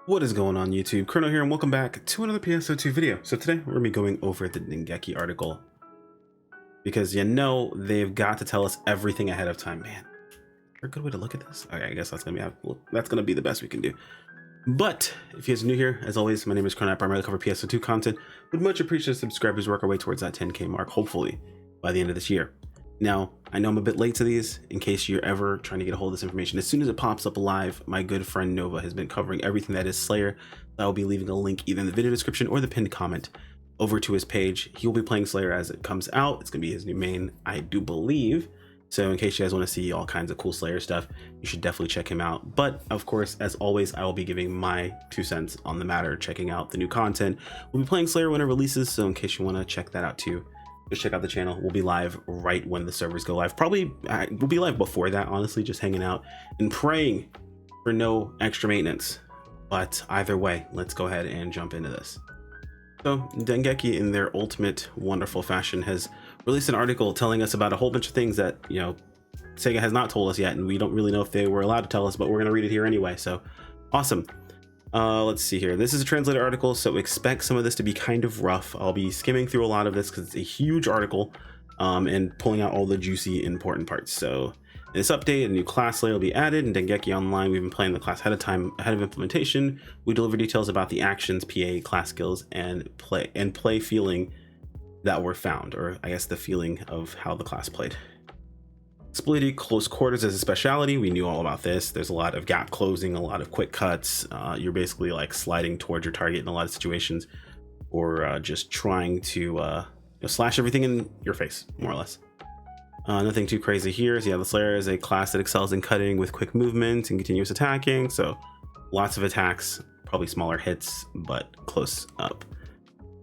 What is going on YouTube? Chrono here and welcome back to another PSO2 video. So today we're going to be going over the DENGEKI article because they've got to tell us everything ahead of time. Man, is there a good way to look at this? Okay, I guess that's going to be the best we can do. But if you guys are new here, as always, my name is Chrono. I primarily cover PSO2 content. Would much appreciate subscribers work our way towards that 10K mark, hopefully by the end of this year. Now, I know I'm a bit late to these. In case you're ever trying to get a hold of this information, as soon as it pops up live, my good friend Nova has been covering everything that is Slayer. I will be leaving a link either in the video description or the pinned comment over to his page. He will be playing Slayer as it comes out. It's going to be his new main, I do believe. So in case you guys want to see all kinds of cool Slayer stuff, you should definitely check him out. But of course, as always, I will be giving my 2 cents on the matter, checking out the new content. We'll be playing Slayer when it releases, so in case you want to check that out too, just check out the channel. We'll be live right when the servers go live. Probably we'll be live before that, honestly, just hanging out and praying for no extra maintenance. But either way, let's go ahead and jump into this. So DENGEKI, in their ultimate wonderful fashion, has released an article telling us about a whole bunch of things that, SEGA has not told us yet, and we don't really know if they were allowed to tell us, but we're going to read it here anyway. So awesome. Let's see here. This is a translated article, so expect some of this to be kind of rough. I'll be skimming through a lot of this because it's a huge article, and pulling out all the juicy important parts. So in this update, a new class layer will be added in DENGEKI Online. We've been playing the class ahead of implementation. We deliver details about the actions, PA, class skills, and play feeling that were found, or I guess the feeling of how the class played. Splitty close quarters as a specialty. We knew all about this. There's a lot of gap closing, a lot of quick cuts. You're basically like sliding towards your target in a lot of situations, or just trying to slash everything in your face, more or less. Nothing too crazy here. So yeah, the Slayer is a class that excels in cutting with quick movement and continuous attacking. So lots of attacks, probably smaller hits, but close up.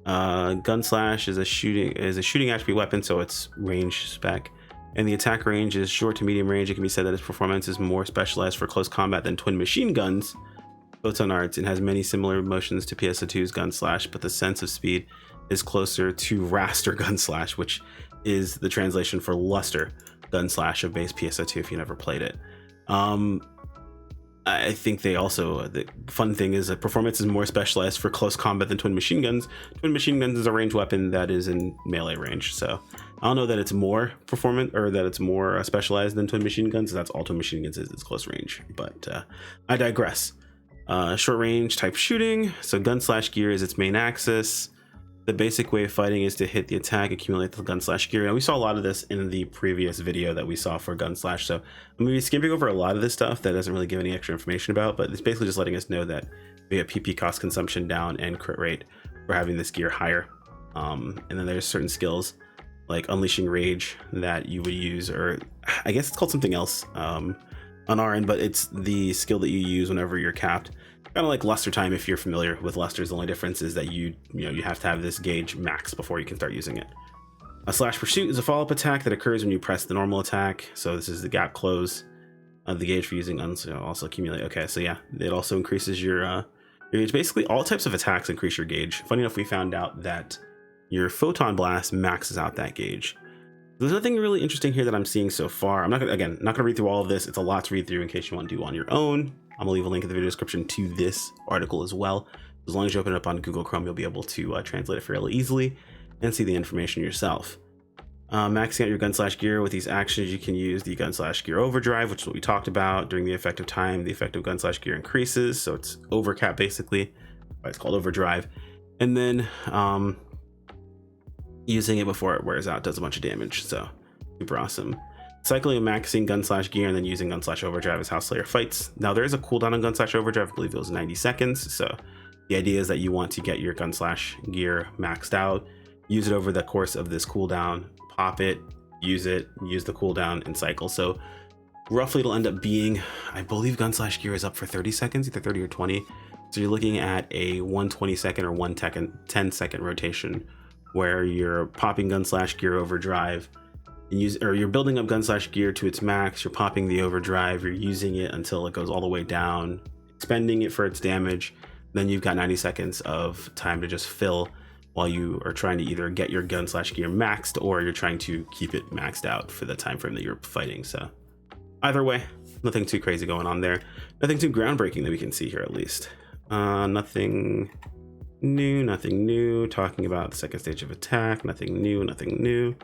Gunslash is a shooting attribute weapon, so it's range spec. And the attack range is short to medium range. It can be said that its performance is more specialized for close combat than twin machine guns. Photon arts and has many similar motions to PSO2's Gunslash, but the sense of speed is closer to raster Gunslash, which is the translation for luster Gunslash of base PSO2 if you never played it. I think they also, the fun thing is that performance is more specialized for close combat than twin machine guns. Twin machine guns is a range weapon that is in melee range, so I don't know that it's more performant or that it's more specialized than twin machine guns. That's all twin machine guns is close range, but I digress. Short range type shooting. So Gunslash gear is its main axis. The basic way of fighting is to hit the attack, accumulate the Gunslash gear. Now we saw a lot of this in the previous video that we saw for Gunslash, so I'm going to be skipping over a lot of this stuff that doesn't really give any extra information about, but it's basically just letting us know that we have PP cost consumption down and crit rate for having this gear higher. And then there's certain skills like Unleashing Rage that you would use, or I guess it's called something else on our end, but it's the skill that you use whenever you're capped. Kind of like Luster Time, if you're familiar with Lusters. The only difference is that you have to have this gauge max before you can start using it. A Slash Pursuit is a follow-up attack that occurs when you press the normal attack. So this is the gap close of the gauge for using also accumulate. Okay, so yeah, it also increases your gauge. Basically, all types of attacks increase your gauge. Funny enough, we found out that your Photon Blast maxes out that gauge. There's nothing really interesting here that I'm seeing so far. I'm not gonna read through all of this. It's a lot to read through in case you want to do on your own. I'm gonna leave a link in the video description to this article as well. As long as you open it up on Google Chrome, you'll be able to translate it fairly easily and see the information yourself. Maxing out your Gunslash gear with these actions, you can use the Gunslash gear overdrive, which is what we talked about. During the effective time, the effective Gunslash gear increases, so it's overcap basically. It's called overdrive. And then using it before it wears out does a bunch of damage, so super awesome. Cycling and maxing Gunslash gear and then using Gunslash overdrive is how Slayer fights. Now there is a cooldown on Gunslash overdrive. I believe it was 90 seconds. So the idea is that you want to get your Gunslash gear maxed out, use it over the course of this cooldown, pop it, use the cooldown, and cycle. So roughly it'll end up being, I believe Gunslash gear is up for 30 seconds, either 30 or 20. So you're looking at a 120 second or 110 second rotation where you're popping Gunslash gear overdrive, you're building up Gunslash gear to its max, you're popping the overdrive, you're using it until it goes all the way down, expending it for its damage, then you've got 90 seconds of time to just fill while you are trying to either get your Gunslash gear maxed or you're trying to keep it maxed out for the time frame that you're fighting. So either way, nothing too crazy going on there, nothing too groundbreaking that we can see here at least. Nothing new, nothing new. Talking about the second stage of attack, nothing new, nothing new.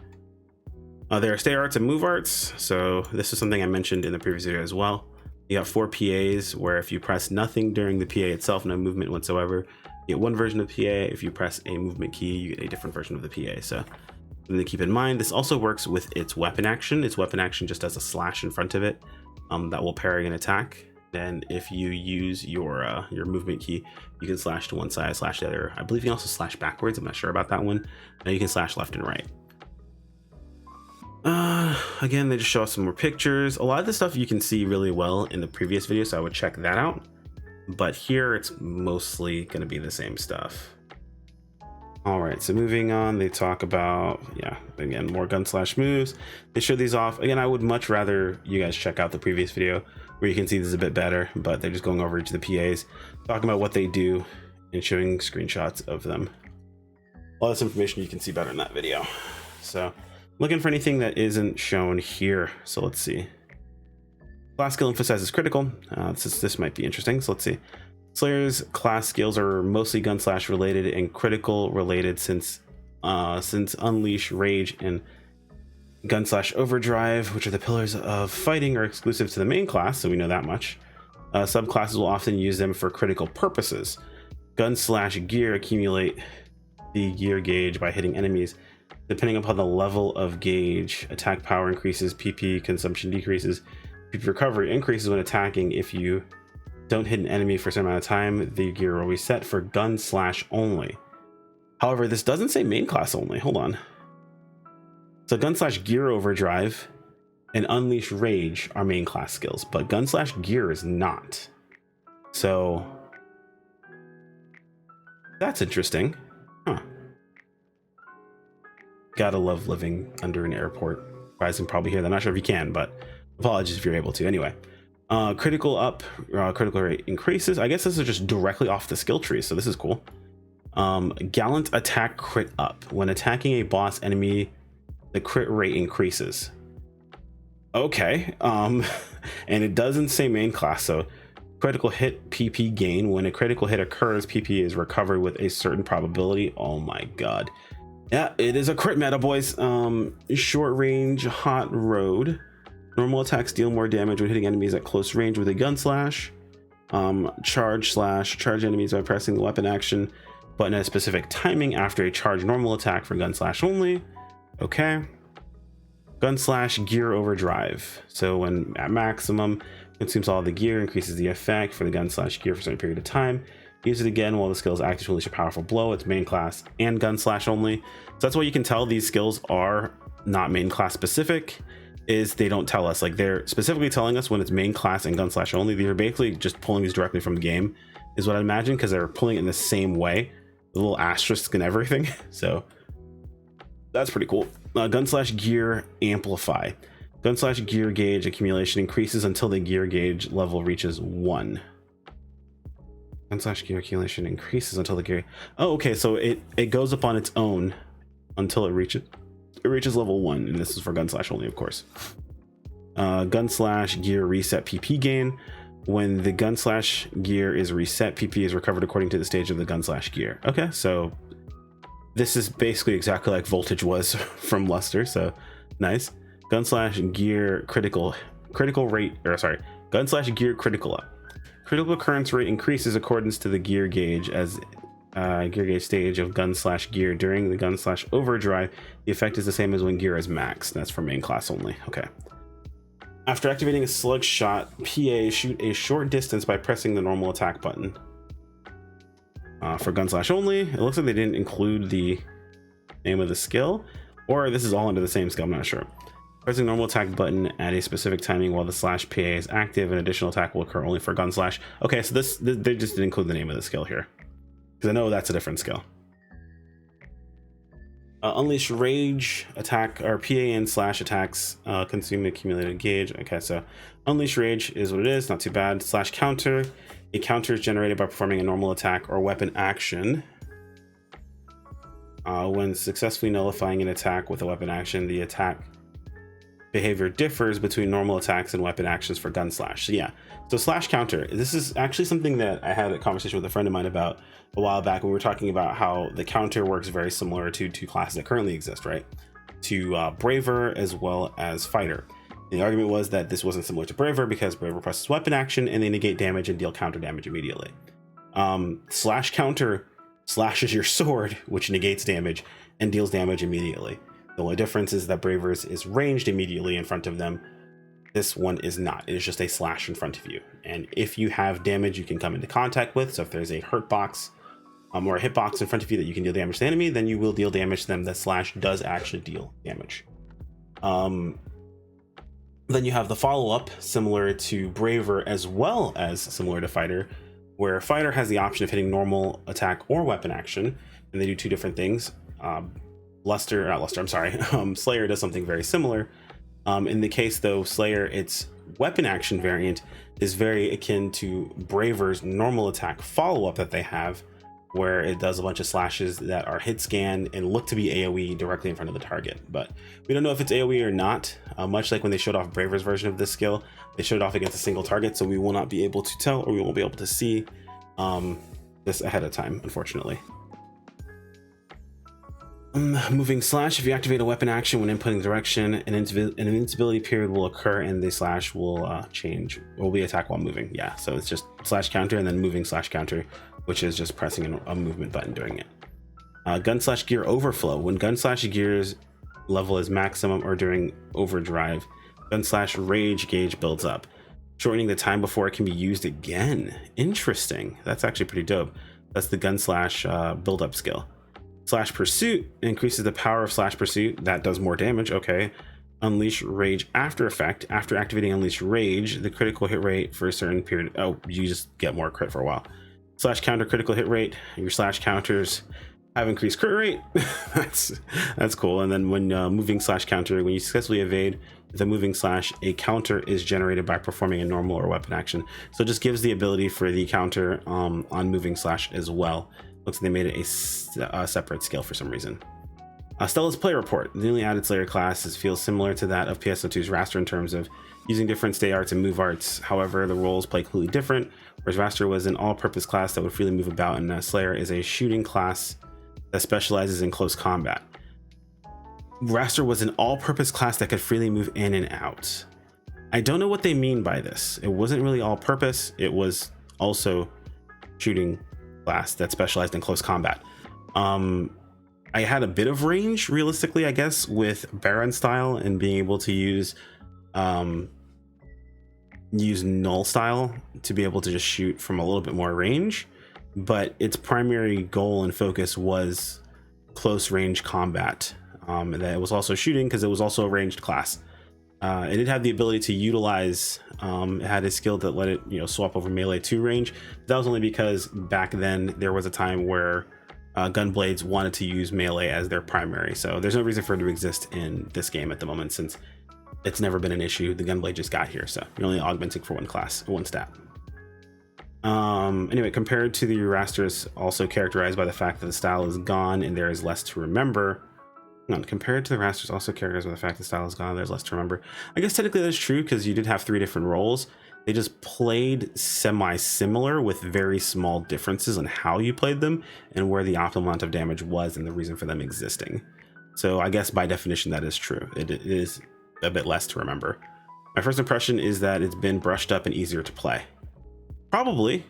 There are stay arts and move arts. So this is something I mentioned in the previous video as well. You got 4 PAs where if you press nothing during the PA itself, no movement whatsoever, you get one version of the PA. If you press a movement key, you get a different version of the PA. So something to keep in mind. This also works with its weapon action. Its weapon action just has a slash in front of it that will parry an attack. Then if you use your movement key, you can slash to one side, slash the other. I believe you can also slash backwards. I'm not sure about that one. Now you can slash left and right. Again, they just show us some more pictures. A lot of the stuff you can see really well in the previous video, so I would check that out. But here it's mostly going to be the same stuff. All right, so moving on, they talk about, yeah, again, more Gunslash moves. They show these off. Again, I would much rather you guys check out the previous video where you can see this a bit better, but they're just going over each of the PAs, talking about what they do and showing screenshots of them. A lot of this information you can see better in that video. So looking for anything that isn't shown here. So let's see. Class skill emphasizes critical. This might be interesting. So let's see. Slayer's class skills are mostly Gunslash related and critical related since Unleash, Rage, and Gunslash Overdrive, which are the pillars of fighting, are exclusive to the main class, so we know that much. Subclasses will often use them for critical purposes. Gunslash gear accumulate the gear gauge by hitting enemies. Depending upon the level of gauge, attack power increases, PP consumption decreases, PP recovery increases when attacking. If you don't hit an enemy for a certain amount of time, the gear will reset for Gunslash only. However, this doesn't say main class only. Hold on. So Gunslash Gear Overdrive and Unleash Rage are main class skills, but Gunslash Gear is not. So that's interesting. Huh. Gotta love living under an airport. You guys can probably hear that. I'm not sure if you can, but apologies if you're able to. Anyway. Critical up, critical rate increases. I guess this is just directly off the skill tree, so this is cool. Gallant attack crit up. When attacking a boss enemy, the crit rate increases. Okay, and it doesn't say main class, so critical hit PP gain. When a critical hit occurs, PP is recovered with a certain probability. Oh my god. Yeah, it is a crit meta, boys. Short range, hot road. Normal attacks deal more damage when hitting enemies at close range with a Gunslash. Charge enemies by pressing the weapon action button at a specific timing after a charge normal attack for Gunslash only. Okay. Gunslash Gear Overdrive. So when at maximum, consumes all the gear, increases the effect for the Gunslash gear for a certain period of time. Use it again while the skill is active to release a powerful blow. It's main class and Gunslash only. So that's why you can tell these skills are not main class specific. Is they don't tell us, like they're specifically telling us when it's main class and Gunslash only. They're basically just pulling these directly from the game is what I imagine, because they're pulling it in the same way, the little asterisk and everything. So that's pretty cool. Gunslash Gear Amplify. Gunslash gear gauge accumulation increases until the gear gauge level reaches 1. Gunslash gear accumulation increases until the gear, oh okay, so it goes up on its own until it reaches level 1, and this is for Gunslash only, of course. Gunslash gear reset PP gain. When the Gunslash gear is reset, PP is recovered according to the stage of the Gunslash gear. Okay, so this is basically exactly like Voltage was from Luster, so nice. Gunslash gear critical rate, or sorry, Gunslash gear critical up. Critical occurrence rate increases accordance to the gear gauge as gear gauge stage of Gunslash gear. During the Gunslash Overdrive, the effect is the same as when gear is maxed. That's for main class only. Okay. After activating a slug shot, PA shoot a short distance by pressing the normal attack button. For Gunslash only, it looks like they didn't include the name of the skill, or this is all under the same skill, I'm not sure. Pressing normal attack button at a specific timing while the slash PA is active, an additional attack will occur only for Gunslash. Okay, so they just didn't include the name of the skill here, because I know that's a different skill. Unleash Rage attack, or PA and slash attacks consume accumulated gauge. Okay, so Unleash Rage is what it is, not too bad. Slash counter, a counter is generated by performing a normal attack or weapon action. When successfully nullifying an attack with a weapon action, the attack behavior differs between normal attacks and weapon actions for Gunslash. So yeah, so slash counter, this is actually something that I had a conversation with a friend of mine about a while back when we were talking about how the counter works very similar to two classes that currently exist, right? To Braver as well as Fighter. And the argument was that this wasn't similar to Braver because Braver presses weapon action and they negate damage and deal counter damage immediately. Slash counter slashes your sword, which negates damage and deals damage immediately. The only difference is that Braver's is ranged immediately in front of them. This one is not. It is just a slash in front of you. And if you have damage you can come into contact with, so if there's a hurt box or a hitbox in front of you that you can deal damage to the enemy, then you will deal damage to them. The slash does actually deal damage. Then you have the follow-up, similar to Braver as well as similar to Fighter, where Fighter has the option of hitting normal attack or weapon action, and they do two different things. Slayer does something very similar. In the case though, Slayer, its weapon action variant is very akin to Braver's normal attack follow-up that they have, where it does a bunch of slashes that are hit scan and look to be AoE directly in front of the target. But we don't know if it's AoE or not. Much like when they showed off Braver's version of this skill, they showed it off against a single target, so we will not be able to tell, or we won't be able to see this ahead of time, unfortunately. Moving slash, if you activate a weapon action when inputting direction, an invincibility period will occur and the slash will change, will be attack while moving. Yeah, so it's just slash counter and then moving slash counter, which is just pressing a movement button doing it. Gunslash gear overflow, when Gunslash gear's level is maximum or during overdrive, Gunslash rage gauge builds up, shortening the time before it can be used again. Interesting, that's actually pretty dope. That's the Gunslash build-up skill. Slash pursuit increases the power of slash pursuit. That does more damage. Okay. Unleash rage after effect. After activating unleash rage, the critical hit rate for a certain period. Oh, you just get more crit for a while. Slash counter critical hit rate. Your slash counters have increased crit rate. that's cool. And then when moving slash counter, when you successfully evade the moving slash, a counter is generated by performing a normal or weapon action. So it just gives the ability for the counter on moving slash as well. Looks like they made it a separate skill for some reason. Stella's play report. The newly added Slayer class feels similar to that of PSO2's Raster in terms of using different stay arts and move arts. However, the roles play completely different, whereas Raster was an all-purpose class that would freely move about, and Slayer is a shooting class that specializes in close combat. Raster was an all-purpose class that could freely move in and out. I don't know what they mean by this. It wasn't really all-purpose. It was also shooting class that specialized in close combat. I had a bit of range, realistically, I guess, with Baron style and being able to use null style to be able to just shoot from a little bit more range, but its primary goal and focus was close range combat. And that it was also shooting because it was also a ranged class. It did have the ability to utilize, it had a skill that let it, swap over melee to range. That was only because back then there was a time where Gunblades wanted to use melee as their primary. So there's no reason for it to exist in this game at the moment since it's never been an issue. The Gunblade just got here, so you're only augmenting for one class, one stat. Anyway, compared to the Raster, is also characterized by the fact that the style is gone and there is less to remember. Compared to the Raster, is also characterized by the fact the style is gone, there's less to remember. I guess technically that's true because you did have 3 different roles. They just played semi-similar with very small differences on how you played them and where the optimal amount of damage was and the reason for them existing. So I guess by definition that is true. It is a bit less to remember. My first impression is that it's been brushed up and easier to play. Probably.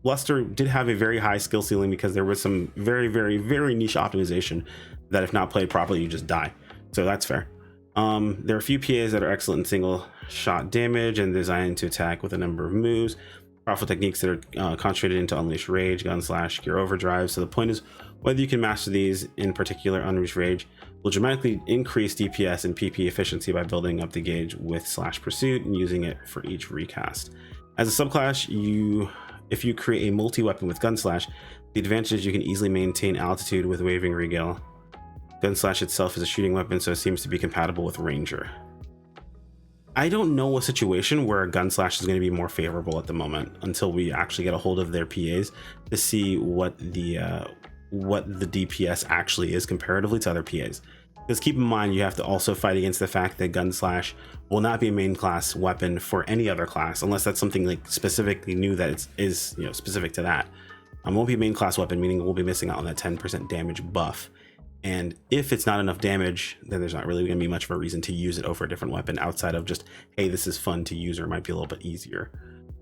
Luster did have a very high skill ceiling because there was some very, very, very niche optimization that if not played properly, you just die. So that's fair. There are a few PAs that are excellent in single shot damage and designed to attack with a number of moves. Powerful techniques that are concentrated into Unleash Rage, Gunslash, Gear Overdrive. So the point is whether you can master these, in particular Unleash Rage, will dramatically increase DPS and PP efficiency by building up the gauge with Slash Pursuit and using it for each recast. As a subclass, if you create a multi-weapon with Gunslash, the advantage is you can easily maintain altitude with Waving Regale. Gunslash itself is a shooting weapon, so it seems to be compatible with Ranger. I don't know a situation where a Gunslash is going to be more favorable at the moment until we actually get a hold of their PAs to see what the DPS actually is comparatively to other PAs. Because keep in mind, you have to also fight against the fact that Gunslash will not be a main class weapon for any other class, unless that's something like specifically new that is specific to that. Won't be a main class weapon, meaning we'll be missing out on that 10% damage buff. And if it's not enough damage, then there's not really going to be much of a reason to use it over a different weapon outside of just, hey, this is fun to use, or it might be a little bit easier.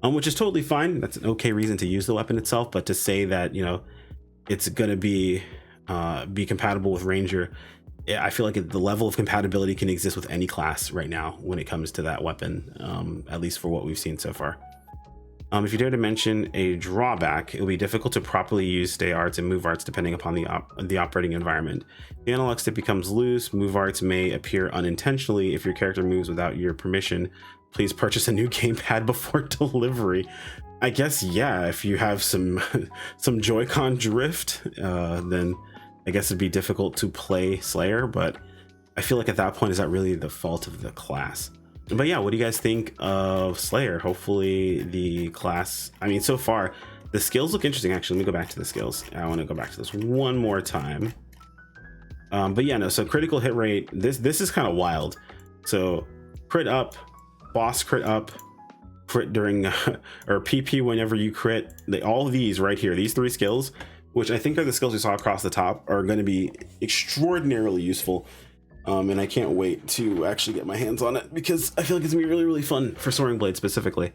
Which is totally fine. That's an okay reason to use the weapon itself, but to say that, it's going to be compatible with Ranger, I feel like the level of compatibility can exist with any class right now when it comes to that weapon, at least for what we've seen so far. If you dare to mention a drawback, it will be difficult to properly use stay arts and move arts depending upon the operating environment. The analog stick becomes loose. Move arts may appear unintentionally if your character moves without your permission. Please purchase a new gamepad before delivery. I guess, yeah, if you have some Joycon drift, then I guess it'd be difficult to play Slayer, but I feel like at that point, is that really the fault of the class? But yeah, what do you guys think of Slayer? Hopefully the class, I mean, so far the skills look interesting. Actually, let me go back to the skills. I want to go back to this one more time. But yeah, no, so critical hit rate, this is kind of wild. So crit up, boss crit up, crit during or PP whenever you crit. All of these right here, these 3 skills, which I think are the skills we saw across the top, are going to be extraordinarily useful. And I can't wait to actually get my hands on it, because I feel like it's gonna be really, really fun for Soaring Blade specifically.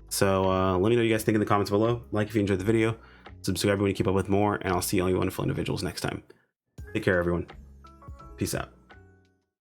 So let me know what you guys think in the comments below. Like if you enjoyed the video, subscribe when you keep up with more, and I'll see all you wonderful individuals next time. Take care, everyone. Peace out.